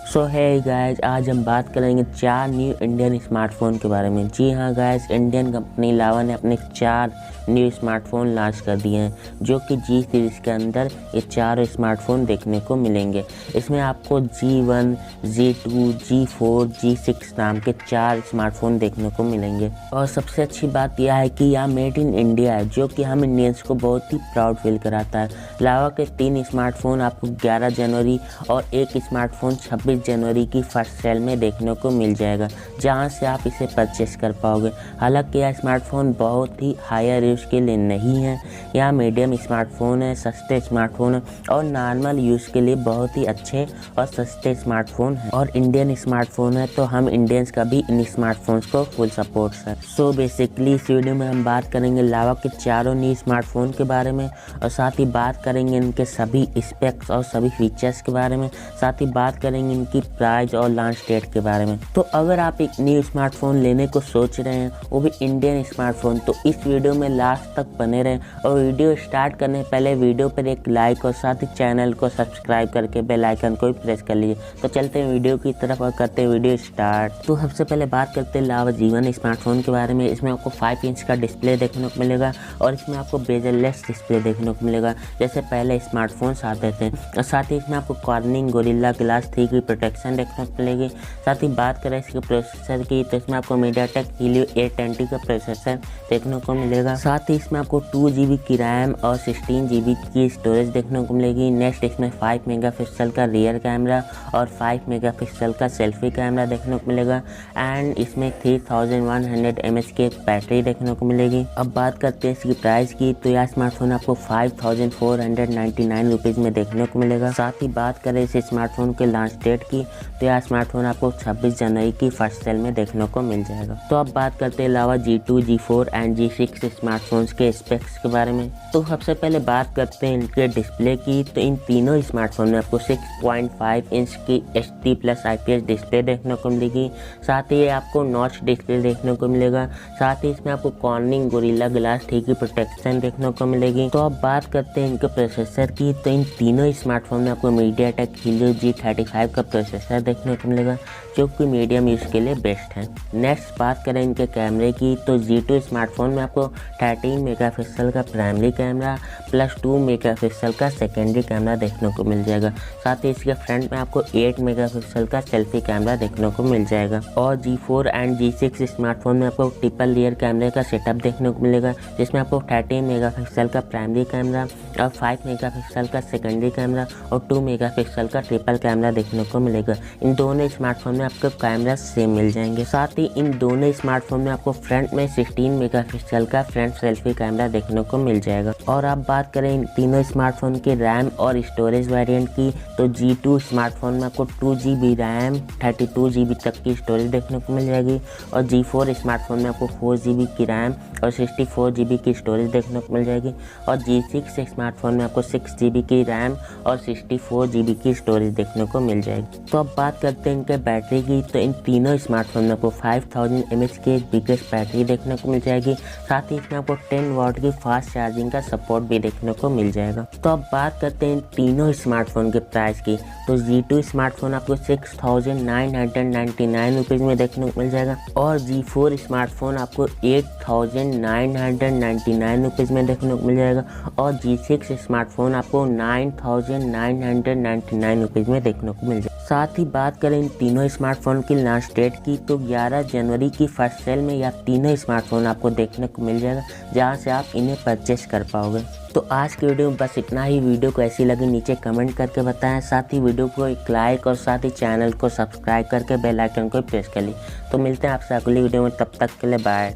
सो है गाइज, आज हम बात करेंगे 4 न्यू इंडियन स्मार्टफ़ोन के बारे में। जी हाँ गाइज, इंडियन कंपनी लावा ने अपने 4 न्यू स्मार्टफ़ोन लॉन्च कर दिए हैं, जो कि जी सीरीज़ के अंदर ये 4 स्मार्टफ़ोन देखने को मिलेंगे। इसमें आपको G1, G2, G4, G6 नाम के 4 स्मार्टफ़ोन देखने को मिलेंगे। और सबसे अच्छी बात यह है कि यह मेड इन इंडिया है, जो कि हम इंडियंस को बहुत ही प्राउड फील कराता है। लावा के 3 स्मार्टफ़ोन आपको 11 जनवरी और एक स्मार्टफ़ोन 26 जनवरी की फर्स्ट सेल में देखने को मिल जाएगा, जहां से आप इसे परचेस कर पाओगे। हालांकि यह स्मार्टफ़ोन बहुत ही हायर यूज़ के लिए नहीं है, यह मीडियम स्मार्टफ़ोन है, सस्ते स्मार्टफ़ोन है और नॉर्मल यूज़ के लिए बहुत ही अच्छे और सस्ते स्मार्टफ़ोन है। और इंडियन स्मार्टफ़ोन है, तो हम इंडियंस का भी इन स्मार्टफ़ोन्स को फुल सपोर्ट है। सो बेसिकली इस वीडियो में हम बात करेंगे लावा के 4 न्यू स्मार्टफ़ोन के बारे में, और साथ ही बात करेंगे इनके सभी स्पेक्स और सभी फीचर्स के बारे में, साथ ही बात करेंगे इनकी प्राइस और लॉन्च डेट के बारे में। तो अगर आप एक न्यू स्मार्टफ़ोन लेने को सोच रहे हैं, वो भी इंडियन स्मार्टफ़ोन, तो इस वीडियो में लास्ट तक बने रहें। और वीडियो स्टार्ट करने से पहले वीडियो पर एक लाइक और साथ ही चैनल को सब्सक्राइब करके बेल आइकन को भी प्रेस कर लीजिए। तो चलते हैं वीडियो की तरफ और करते हैं वीडियो स्टार्ट। तो सबसे पहले बात करते हैं लावा G1 स्मार्टफ़ोन के बारे में। इसमें आपको 5 इंच का डिस्प्ले देखने को मिलेगा और इसमें आपको बेजललेस डिस्प्ले देखने को मिलेगा, जैसे पहले स्मार्टफोन्स आते थे। और साथ ही इसमें आपको कॉर्निंग गोरिल्ला ग्लास 3 की प्रोटेक्शन देखने को मिलेगी। साथ ही बात करें इसके प्रोसेसर की, तो इसमें आपको मीडियाटेक हीलियो 820 का प्रोसेसर देखने को मिलेगा। साथ ही इसमें आपको 2 GB की रैम और 16 GB की स्टोरेज देखने को मिलेगी। नेक्स्ट इसमें 5 मेगापिक्सल का रियर कैमरा और 5 मेगापिक्सल का सेल्फी कैमरा देखने को मिलेगा। एंड इसमें 3100 mAh की एक बैटरी देखने को मिलेगी। अब बात करते हैं इसकी प्राइस की, तो यह स्मार्टफोन आपको 5499 रुपीज़ में देखने को मिलेगा। साथ ही बात करें इस स्मार्टफोन के लॉन्च डेट की, तो यह स्मार्टफोन आपको 26 जनवरी की फर्स्ट सेल में देखने को मिल जाएगा। तो अब बात करते हैं अलावा G2, G4 and G6 smartphones के स्पेक्स के बारे में। तो सबसे पहले बात करते हैं इनके डिस्प्ले की, तो इन तीनों स्मार्टफोन में आपको 6.5 इंच की HD+ IPS डिस्प्ले देखने को मिलेगी। साथ ही आपको नॉच डिस्प्ले देखने को मिलेगा। साथ ही इसमें आपको कॉर्निंग गोरिल्ला ग्लास 3 की प्रोटेक्शन देखने को मिलेगी। तो अब बात करते हैं इनके प्रोसेसर की, तो इन तीनों स्मार्टफोन में आपको मीडियाटेक हीलियो G35 का प्रोसेसर देखने को मिलेगा, जो कि मीडियम यूज़ के लिए बेस्ट है। नेक्स्ट बात करें इनके कैमरे की, तो G2 स्मार्टफोन में आपको 13 मेगापिक्सल का प्राइमरी कैमरा प्लस 2 मेगापिक्सल का सेकेंडरी कैमरा देखने को मिल जाएगा। साथ ही इसके फ्रंट में आपको 8 मेगापिक्सल का सेल्फी कैमरा देखने को मिल जाएगा। और G4 एंड G6 स्मार्टफोन में आपको ट्रिपल रियर कैमरे का सेटअप देखने को मिलेगा, जिसमें आपको 13 मेगापिक्सल का प्राइमरी कैमरा और 5 मेगापिक्सल का सेकेंडरी कैमरा और 2 मेगापिक्सल का ट्रिपल कैमरा देखने को मिलेगा। इन दोनों स्मार्टफोन में आपको कैमरा सेम मिल जाएंगे। साथ ही इन दोनों स्मार्टफोन में आपको फ्रंट में 16 मेगापिक्सल का फ्रंट सेल्फी कैमरा देखने को मिल जाएगा। और आप बात करें इन तीनों स्मार्टफोन के रैम और स्टोरेज वेरिएंट की, तो G2 स्मार्टफोन में आपको 2 GB रैम 32 GB तक की स्टोरेज देखने को मिल जाएगी। और G4 स्मार्टफोन में आपको 4 GB की रैम और 64 GB की स्टोरेज देखने को मिल जाएगी। और G6 स्मार्टफोन में आपको 6 GB की रैम और 64 GB की स्टोरेज देखने को मिल जाएगी। तो अब बात करते हैं इनके बैटरी की, तो इन तीनों स्मार्टफोन में आपको 5000 mAh की एक बिगेस्ट बैटरी देखने को मिल जाएगी। साथ ही इसमें आपको 10 वाट की फास्ट चार्जिंग का सपोर्ट भी देखने को मिल जाएगा। तो अब बात करते हैं इन तीनों स्मार्टफोन के प्राइस की, तो G2 स्मार्टफोन आपको 6999 रुपीज़ में देखने को मिल जाएगा। और G4 स्मार्टफोन आपको 8999 रुपीज़ में देखने को मिल जाएगा। और G6 स्मार्टफोन आपको 9999 रुपीज़ में देखने को मिल जाएगा। साथ ही बात करें इन तीनों स्मार्टफोन की लॉन्च डेट की, तो 11 जनवरी की फर्स्ट सेल में यह तीनों स्मार्टफोन आपको देखने को मिल जाएगा, जहां से आप इन्हें परचेस कर पाओगे। तो आज की वीडियो में बस इतना ही। वीडियो को ऐसी लगी नीचे कमेंट करके बताएं। साथ ही वीडियो को एक लाइक और साथ ही चैनल को सब्सक्राइब करके बेल आइकन को प्रेस कर ली। तो मिलते हैं आपसे अगली वीडियो में, तब तक के लिए बाय।